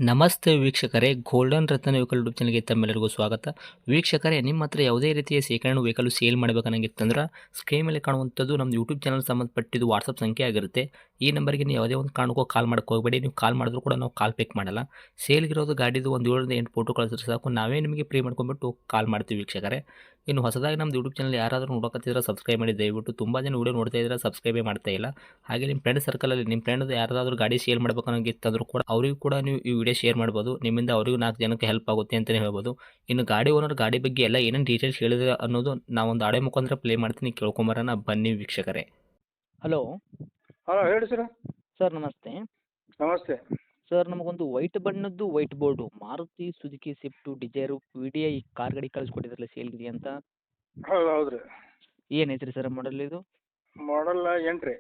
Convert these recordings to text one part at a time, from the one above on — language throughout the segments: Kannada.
ನಮಸ್ತೆ ವೀಕ್ಷಕರೇ, ಗೋಲ್ಡನ್ ರತ್ನ ವೆಹಿಕಲ್ ಯೂಟ್ಯೂಬ್ ಚಾನಲ್ಗೆ ತಮ್ಮೆಲ್ಲರಿಗೂ ಸ್ವಾಗತ. ವೀಕ್ಷಕರೇ, ನಿಮ್ಮ ಹತ್ರ ಯಾವುದೇ ರೀತಿಯ ಶೇಖರಣೆ ವೆಹಿಕಲ್ ಸೇಲ್ ಮಾಡಬೇಕನ್ನಂಗಿತ್ತಂದ್ರೆ ಸ್ಕ್ರೀನ್ ಮೇಲೆ ಕಾಣುವಂಥದ್ದು ನಮ್ಮ ಯೂಟ್ಯೂಬ್ ಚಾನಲ್ ಸಂಬಂಧಪಟ್ಟಿದ್ದು ವಾಟ್ಸಪ್ ಸಂಖ್ಯೆ ಆಗಿರುತ್ತೆ. ಈ ನಂಬರ್ಗೆ ನೀವು ಯಾವುದೇ ಒಂದು ಕಾರಣಕ್ಕೂ ಕಾಲ್ ಮಾಡೋಕೆ ಹೋಗಬೇಡಿ. ನೀವು ಕಾಲ್ ಮಾಡಿದ್ರು ಕೂಡ ನಾವು ಕಾಲ್ ಪಿಕ್ ಮಾಡಲ್ಲ. ಸೇಲ್ಗಿರೋದು ಗಾಡಿದು ಒಂದು 7ರಿಂದ 8 ಫೋಟೋ ಕಳಿಸಿದ್ರೆ ಸಾಕು, ನಾವೇ ನಿಮಗೆ ಪ್ರೀ ಮಾಡ್ಕೊಂಡ್ಬಿಟ್ಟು ಕಾಲ್ ಮಾಡ್ತೀವಿ ವೀಕ್ಷಕರೇ. ಇನ್ನು ಹೊಸದಾಗಿ ನಮ್ಮದು ಯೂಟ್ಯೂಬ್ ಚಾನಲ್ ಯಾರಾದರೂ ನೋಡೋಕತ್ತಿದ್ರೆ ಸಬ್ಸ್ಕ್ರೈಬ್ ಮಾಡಿ ದಯವಿಟ್ಟು. ತುಂಬ ಜನ ವೀಡಿಯೋ ನೋಡ್ತಾ ಇದ್ದಾರೆ, ಸಬ್ಸ್ಕ್ರೈಬೇ ಮಾಡ್ತಾ ಇಲ್ಲ. ಹಾಗೆ ನಿಮ್ಮ ಫ್ರೆಂಡ್ ಸರ್ಕಲಲ್ಲಿ ನಿಮ್ಮ ಫ್ರೆಂಡ್ ಯಾರಾದರೂ ಗಾಡಿ ಸೇಲ್ ಮಾಡಬೇಕನ್ನೋಂಗಿತ್ತಂದ್ರೂ ಕೂಡ ಅವರಿಗೂ ಕೂಡ ನೀವು ಈ ವಿಡಿಯೋ ಶೇರ್ ಮಾಡ್ಬೋದು. ನಿಮ್ಮಿಂದ ಅವರಿಗೂ 4 ಜನಕ್ಕೆ ಹೆಲ್ಪ್ ಆಗುತ್ತೆ ಅಂತಲೇ ಹೇಳ್ಬೋದು. ಇನ್ನು ಗಾಡಿ ಓನರ್ ಗಾಡಿ ಬಗ್ಗೆ ಎಲ್ಲ ಏನೇನು ಡೀಟೇಲ್ಸ್ ಹೇಳಿದ್ರೆ ಅನ್ನೋದು ನಾವೊಂದು ಆಡಿಯೋ ಮುಖಾಂತರ ಪ್ಲೇ ಮಾಡ್ತೀನಿ, ಕೇಳ್ಕೊಂಬರೋಣ ಬನ್ನಿ ವೀಕ್ಷಕರೇ. ಹಲೋ ಹಲೋ ಹೇಳಿ ಸರ್. ಸರ್ ನಮಸ್ತೆ. ನಮಸ್ತೆ. ಸರ್ ನಮಗೊಂದು ವೈಟ್ ಬಣ್ಣದ್ದು white board Maruti Suzuki Swift Dzire VDI car ಗಾಡಿ ಕಳಿಸ್ಕೊಟ್ಟಿದ್ರಲ್ಲ ಸೇಲ್ಗಿದೆ ಅಂತ. ಹೌದು ಹೌದು ರೀ. ಏನು ಐತ್ರಿ ಸರ್ ಮಾಡಲ್ ಇದು? ಮಾಡಲ್ 8 ರೀ.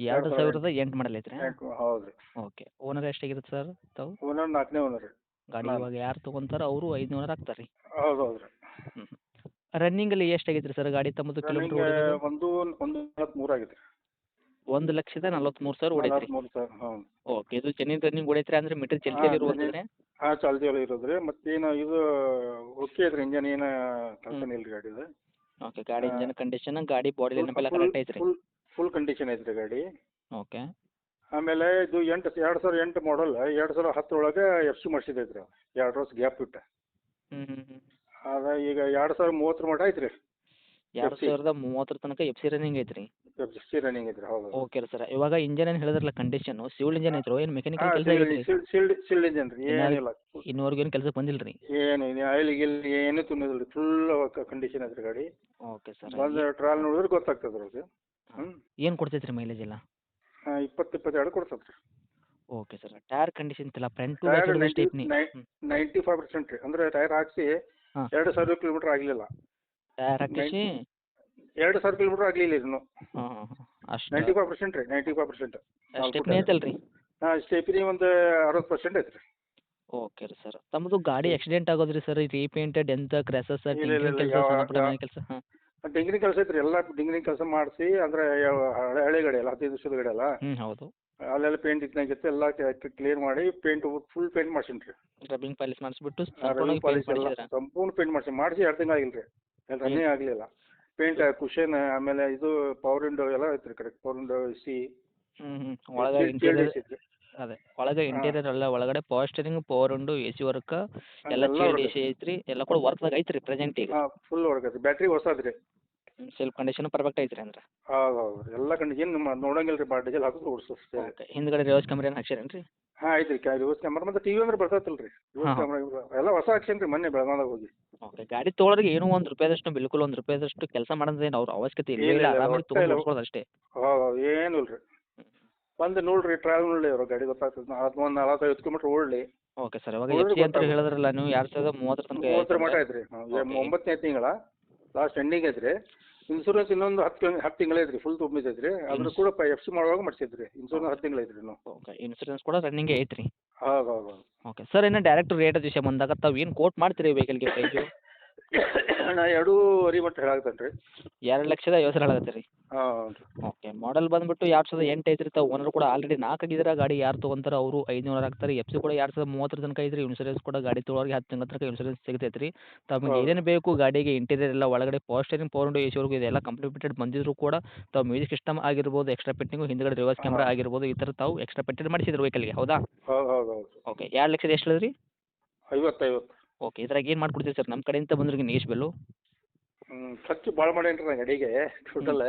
2008 ಮಾಡಲ್ ಐತ್ರಿ? ಹೌದು ರೀ. ಓಕೆ. ಓನರ್ ಎಷ್ಟಾಗಿರುತ್ತೆ ಸರ್ ತಾವು? ಓನರ್ 4ನೇ ಓನರ್ ರೀ. ಗಾಡಿ ಇವಾಗ ಯಾರು ತೊಗೊಂತಾರ ಅವರು 500 ಆಗ್ತಾರೆ ರೀ. ಹೌದು ಹೌದು ರೀ. ಹ್ಞೂ ರನ್ನಿಂಗಲ್ಲಿ ಎಷ್ಟಾಗೈತೆ ರೀ ಸರ್ ಗಾಡಿ ತಮ್ಮದು ಕಿಲೋಮೀಟ್ರ್ ಹೊಡೆಯೋದು? ಒಂದು 43 ಆಗಿದೆ. 1,43,000 ಹೊಡೈತ್ರಿ. 43 ಸರ್. ಹೌದು. ಓಕೆ. ಇದು ಚೆನ್ನಿನ ರನ್ನಿಂಗ್ ಹೊಡೈತ್ರಿ ಅಂದ್ರೆ ಮೀಟರ್ ಚಲ್ತಿಯಲ್ಲಿ ಇರುವಂತಂದ್ರೆ? ಹಾಂ ಚಾಲ್ತಿಯಲ್ಲಿ ಇರೋದು ರೀ. ಮತ್ತೇನು ಇದು ಓಕೆ ಐತ್ರಿ, ಇಂಜನ್ ಏನು ಕೆಲಸನೇ ಇಲ್ಲ ರೀ ಗಾಡಿದು. ಓಕೆ. ಗಾಡಿ ಇಂಜನ್ ಕಂಡೀಷನ್, ಗಾಡಿ ಬಾಡಿ ಲೈನಪ್ ಎಲ್ಲ ಕರೆಕ್ಟ್ ಐತ್ರಿ? ಫುಲ್ ಕಂಡೀಷನ್ ಐತ್ರಿ ಗಾಡಿ. ಓಕೆ. ಆಮೇಲೆ ಇದು 2008 ಮಾಡಲ್ 2010 ಒಳಗೆ FC ಮಾಡಿಸಿದೈತೆ ರೀ. 2 ವರ್ಷ ಗ್ಯಾಪ್ ಬಿಟ್ಟು. ಅದ ಈಗ 2030 ಮಟ್ಟ ಐತ್ರಿ. 2030 ತನಕ FC ರನ್ನಿಂಗ್ ಐತ್ರಿ? FC ರನ್ನಿಂಗ್ ಐತ್ರಿ. ಹೌದು. Okay sir. ಇವಾಗ ಇಂಜನ್ ಏನು ಹೇಳಿದ್ರಲ್ಲ ಕಂಡೀಷನ್, ಸಿವಿಲ್ ಇಂಜನ್ ಐತ್ರೋ ಏನು ಮೆಕ್ಯಾನಿಕಲ್ ಕೆಲಸ ಐತ್ರಿ? ಸೀಲ್ಡ್ ಇಂಜನ್ ರೀ. ಏನಿಲ್ಲ, ಇನ್ನೂವರೆಗೂ ಏನು ಕೆಲಸಕ್ಕೆ ಬಂದಿಲ್ಲ ರೀ? ಏನು ಆಯಿಲ್ ಗಿಲ್ ಏನೂ ತುಂಬಿದಿಲ್ಲ ರೀ. ಫುಲ್ ಕಂಡೀಷನ್ ಐತ್ರಿ ಗಾಡಿ. Okay sir. ಒಂದು ಟ್ರಾಲ್ ನೋಡಿದ್ರೆ ಗೊತ್ತಾಗ್ತದೆ ರೀ. ಏನು ಕೊಡ್ತೈತೆ ರೀ ಮೈಲೇಜ್ ಎಲ್ಲ? 20-22 ಕೊಡ್ತದೆ ರೀ. Okay sir. ಟೈರ್ ಕಂಡೀಷನ್ ಇಲ್ಲ, front to tyre back stepney? 95% ರೀ. ಅಂದರೆ ಟೈರ್ ಹಾಕ್ಸಿ ಹಾಂ. 2,000 ಕಿಲೋಮೀಟ್ರ್ ಆಗಲಿಲ್ಲ. ಟೈರ್ ಹಾಕಿಸಿ 2,000 ಕಿಲೋಮೀಟ್ರ್ ಆಗಲಿಲ್ಲ ಇನ್ನೂ. ಹಾಂ ಹಾಂ ಹಾಂ ಅಷ್ಟು 95% ರೀ. 95%. ಸ್ಟೆಪ್ನಿ ಐತಲ್ಲ ರೀ? ಹಾಂ ಸ್ಟೆಪ್ನಿ ಒಂದು 60% ಐತೆ ರೀ. ಓಕೆ ರೀ ಸರ್. ತಮ್ಮದು ಗಾಡಿ ಆಕ್ಸಿಡೆಂಟ್ ಆಗೋದ್ರಿ ಸರ್? ರೀಪೇಂಟ್, ಡೆಂತ್, ಕ್ರ್ಯಾಸಸ್, ಇಲ್ಲ, ಇಲ್ಲ, ಟಿಂಕರಿಂಗ್ ಕೆಲಸ, ಸಣ್ಣ ಪುಟ್ಟ ಮನೆ ಕೆಲಸ? ಹಾಂ. ಡಿಂಗ್ರಿಂಗ್ ಕೆಲಸ ಐತ್ರಿ. ಎಲ್ಲ ಡಿಂಗ್ರಿಂಗ್ ಕೆಲಸ ಮಾಡಿಸಿ, ಅಂದರೆ ಹಳೆ ಗಾಡಿ ಅಲ್ಲ, 15 ವರ್ಷದ ಗಾಡಿ ಅಲ್ಲ. ಹೌದು. ಅಲ್ಲೆಲ್ಲ ಪೇಂಟ್ ಇತ್ತನಾಗಿತ್ತು, ಎಲ್ಲ ಕ್ಲಿಯರ್ ಮಾಡಿ ಫುಲ್ ಪೇಂಟ್ ಮಾಡ್ಸೀನಿ ರೀ. ರಬ್ಬಿಂಗ್ ಪಾಲಿಶ್ ಮಾಡಿಸ್ಬಿಟ್ಟು ರನ್ನಿಂಗ್ ಪಾಲಿಶ್ ಎಲ್ಲ ಮಾಡಿಸಿದ್ರಾ? ಸಂಪೂರ್ಣ ಪೇಂಟ್ ಮಾಡಿಸಿ 2 ತಿಂಗಳು ಆಗಿಲ್ಲ ರೀ. ರನ್ನಿಂಗ್ ಆಗಲಿಲ್ಲ. ಪೇಂಟ್ ಕುಷನ್ ಆಮೇಲೆ ಇದು ಪವರ್ ವಿಂಡೋ ಎಲ್ಲ ಐತ್ರಿ. Correct power window C. ಒಳಗೆ ಇಂಟೀರಿಯರ್ ಅದೇ ಒಳಗೆ ಇಂಟೀರಿಯರ್ ಎಲ್ಲ ಒಳಗಡೆ power steering, power window, AC work ಎಲ್ಲ ಚೇರ್ AC ಐತ್ರಿ. ಎಲ್ಲ ಕೂಡ ವರ್ಕ್ದಾಗ ಐತ್ರಿ ಪ್ರೆಸೆಂಟ್ ಈಗ? ಹಾಂ ಫುಲ್ ವರ್ಕ್ ಐತ್ರಿ. ಬ್ಯಾಟ್ರಿ ಹೊಸದು ರೀ. ಸೆಲ್ಫ್ ಕಂಡೀಷನ್ ಪರ್ಫೆಕ್ಟ್ ಐತ್ರಿ ಅಂದ್ರೆ? ಹೌದು ಹೌದು. ಎಲ್ಲ ಕಂಡೀಷನ್ ನೋಡಂಗಿಲ್ಲ ರೀ. ಡೀಸೆಲ್ ಹಾಕಿದ್ರೆ ಓಡಿಸ್ತೇ. ಓಕೆ. ಹಿಂದ್ಗಡೆ ರಿವರ್ಸ್ ಕ್ಯಾಮ್ರಾ ಏನು ಹಾಕ್ಸಿರೇನು ರೀ? ಹಾಂ ಐತ್ರಿ. ರಿವರ್ಸ್ ಕ್ಯಾಮ್ರಾ ಮತ್ತು TV ಅಂದ್ರೆ ಬರ್ತೈತಲ್ಲ ರೀ. ರಿವರ್ಸ್ ಕ್ಯಾಮ್ರಾ ಎಲ್ಲ ಹೊಸ ಹಾಕ್ಸೇನಿ ರೀ ಮೊನ್ನೆ ಬೆಳಗಾವ್ದಾಗ ಹೋಗಿ. ಓಕೆ. ಗಾಡಿ ತೊಗೊಳೋರಿಗೆ ಏನೋ ₹1 ಬಿಲ್ಕುಲ್ ₹1 ಕೆಲಸ ಮಾಡೋದೇನು ಅವ್ರ ಅವಶ್ಯಕತೆ ಇಲ್ಲ, ಆರಾಮಾಗಿ ತೊಗೊಂಡು ಓಡಿಸ್ಕೊಳ್ಳೋದು ಅಷ್ಟೇ. ಹೌದು ಏನಿಲ್ಲ ರೀ. ಬಂದು ನೋಡ್ರಿ, ಟ್ರಾವೆಲ್ ನೋಡಲಿ ಅವ್ರು ಗಾಡಿ ಗೊತ್ತಾಗ್ತದೆ. ಒಂದು 40-50 ಕಿಲೋಮೀಟ್ರ್ ಓಡಲಿ. Okay sir. ಇವಾಗ FC ಅಂತ ಹೇಳಿದ್ರಲ್ಲ ನೀವು, 2030 ತನಕ 30 ಮಟ್ಟ ಐತ್ರಿ. 9ನೇ ತಿಂಗಳ ಲಾಸ್ಟ್ ಎಂಡಿಂಗ್ ಐತ್ರಿ. ಇನ್ಸೂರೆನ್ಸ್ ಇನ್ನೊಂದು 10 ತಿಂಗಳು ಐತ್ರಿ. ಫುಲ್ ತುಂಬಿದೈತ್ರಿ. ಅದ್ರ ಕೂಡ FC ಮಾಡುವಾಗ ಮಾಡಿಸಿದ್ರಿ. ಇನ್ಸೂರೆನ್ಸ್ 10 ತಿಂಗಳು ಐತ್ರಿ ಇನ್ನು. ಓಕೆ. ಇನ್ಸೂರೆನ್ಸ್ ಕೂಡ ರನ್ನಿಂಗ್ ಐತ್ರಿ? ಹೌದು ಹೌದು. Okay sir. ಇನ್ನು ಡೈರೆಕ್ಟ್ ರೇಟ್ ವಿಷಯ ಬಂದಾಗ ತಾವು ಏನು ಕೋಟ್ ಮಾಡ್ತೀರಿ ವೆಹಿಕಲ್ಗೆ ಪ್ರೈಸು? ನಾ 2.5 ಮಟ್ಟ ಹೇಳಾಗ್ತೇನೆ ರೀ. 2,50,000 ಹೇಳಾಗತ್ತೆ ರೀ? ಹಾಂ ರೀ. ಓಕೆ. ಮಾಡಲ್ ಬಂದುಬಿಟ್ಟು 2008 ಐತ್ರಿ. ತಾವು ಓನರ್ ಕೂಡ ಆಲ್ರೆಡಿ 4 ಆಗಿದ್ದೀರಾ. ಗಾಡಿ ಯಾರು ತೊಗೊಂತಾರೆ ಅವರು 500 ಆಗ್ತಾರೆ. FC ಕೂಡ 2030 ತನಕ ಐತ್ರಿ. ಇನ್ಸೂರೆನ್ಸ್ ಕೂಡ ಗಾಡಿ ತೊಗೊಳೋರಿಗೆ 10 ತಿಂಗಳ ತನಕ ಇನ್ಸೂರೆನ್ಸ್ ಸಿಗ್ತೈತೆ ರೀ. ತಮಗೆ ಏನೇನು ಬೇಕು ಗಾಡಿಗೆ, ಇಂಟೀರಿಯರ್ ಎಲ್ಲ ಒಳಗಡೆ power steering, power window, AC ವರ್ಗು ಇದೆಲ್ಲ ಕಂಪ್ಲೀಟೆಡ್ ಬಂದಿದ್ರು ಕೂಡ ತಾವು ಮ್ಯೂಸಿಕ್ ಸಿಸ್ಟಮ್ ಆಗಿರ್ಬೋದು, ಎಕ್ಸ್ಟ್ರಾ ಫಿಟ್ಟಿಂಗು, ಹಿಂದ್ಗಡೆ ರಿವರ್ಸ್ ಕ್ಯಾಮ್ರಾ ಆಗಿರ್ಬೋದು, ಈ ಥರ ತಾವು ಎಕ್ಸ್ಟ್ರಾ ಫಿಟ್ಟೆಡ್ ಮಾಡಿಸಿದ್ರು ವೆಹಿಕಲ್ಗೆ, ಹೌದಾ? ಹೌದು ಹೌದು ಹೌದು. ಓಕೆ. 2,00,000 ಎಷ್ಟು ಹೇಳಿದ್ರಿ? 50. ಓಕೆ. ಇದ್ರಾಗ ಏನು ಮಾಡ್ಕೊಡ್ತೀವಿ ಸರ್ ನಮ್ಮ ಕಡೆಯಿಂದ ಬಂದ್ರಿಗೆ ನೀಶ್ ಬೆಲ್ಲು? ಖರ್ಚು ಭಾಳ ಮಾಡೇನಿ ರೀ ಗಾಡಿಗೆ ಟೋಟಲ್.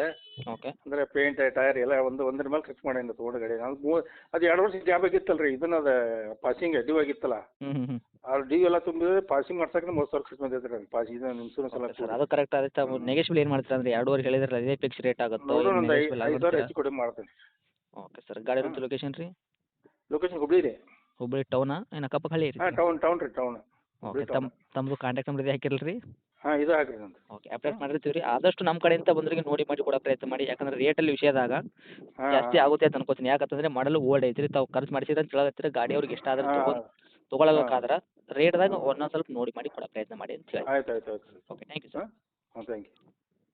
ಓಕೆ. ಅಂದರೆ ಪೇಂಟ್ ಟೈರ್ ಎಲ್ಲ ಒಂದ್ರ ಮೇಲೆ ಖರ್ಚು ಮಾಡೇನಿ ತೊಗೊಂಡು ಗಾಡಿ. ಅದು 2 ವರ್ಷ ಗ್ಯಾಪ್ ಆಗಿತ್ತಲ್ಲ ರೀ. ಇದನ್ನ ಅದು ಪಾಸಿಂಗ್ ಡ್ಯೂ ಆಗಿತ್ತಲ್ಲ. ಆ ಡ್ಯೂ ಎಲ್ಲ ತುಂಬಿದ್ರೆ ಪಾಸಿಂಗ್ ಮಾಡ್ಸಕ್ಕೆ 30,000 ಖರ್ಚು ಬಂದೈತೆ ರೀ. ಇದನ್ನ ಇನ್ಸೂರೆನ್ಸ್ ಎಲ್ಲ ಸರ್ ಅದು ಕರೆಕ್ಟ್ ಆಗುತ್ತೆ. ತಾವು ನೆಗೆಶ್ಬಲ್ ಏನು ಮಾಡ್ತೀರಾ ಅಂದರೆ 2.5 ಹೇಳಿದ್ರಲ್ಲ, ಅದೇ ಫಿಕ್ಸ್ ರೇಟ್ ಆಗುತ್ತೋ? ನೋಡೋಣ, ಒಂದು ನೆಗೆಶ್ಬಲ್ 5,000 ಹೆಚ್ಚು ಕಡಿಮೆ ಮಾಡ್ತೇನೆ. Okay sir. ಗಾಡಿ ಇರೋದು ಲೊಕೇಶನ್ ರೀ? ಲೊಕೇಶನ್ ಹುಬ್ಳಿ ರೀ. ಹುಬ್ಬಳ್ಳಿ ಟೌನಾ ಏನು ಅಕ್ಕಪಕ್ಕ ಹಳ್ಳಿ ರೀ? ಹಾಂ ಟೌನ್ ರೀ. ಟೌನ್. ಓಕೆ. ತಮ್ಮದು ಕಾಂಟ್ಯಾಕ್ಟ್ ನಂಬರ್ ಇದೆ ಹಾಕಿರಲ್ಲ ರೀ? ಹಾಂ ಇದು ಹಾಕ್ರಿ ನಂದು. ಓಕೆ. ಅಪ್ಡೇಟ್ ಮಾಡಿರ್ತೀವಿ ರೀ. ಆದಷ್ಟು ನಮ್ಮ ಕಡೆಯಿಂದ ಬಂದ್ರಿಗೆ ನೋಡಿ ಮಾಡಿ ಕೊಡೋ ಪ್ರಯತ್ನ ಮಾಡಿ. ಯಾಕಂದ್ರೆ ರೇಟಲ್ಲಿ ವಿಷಯದಾಗ ಜಾಸ್ತಿ ಆಗುತ್ತೆ ಅಂತ ಅನ್ಕೋತೀನಿ. ಯಾಕಂತಂದರೆ ಮಾಡಲು ಓಲ್ಡ್ ಐತ್ರಿ. ತಾವು ಖರ್ಚು ಮಾಡಿಸಿದ್ರೆ ಅಂತ ಹೇಳತ್ತೀರ. ಗಾಡಿ ಅವ್ರಿಗೆ ಇಷ್ಟ ಆದ್ರೆ ತೊಗೊಳಬೇಕಾದ್ರೆ ರೇಟ್ದಾಗ ಒಂದೊಂದು ಸ್ವಲ್ಪ ನೋಡಿ ಮಾಡಿ ಕೊಡೋ ಪ್ರಯತ್ನ ಮಾಡಿ ಅಂತ ಹೇಳಿ. ಆಯ್ತು. ಓಕೆ. Thank you sir. ಹಾಂ ಥ್ಯಾಂಕ್ ಯು.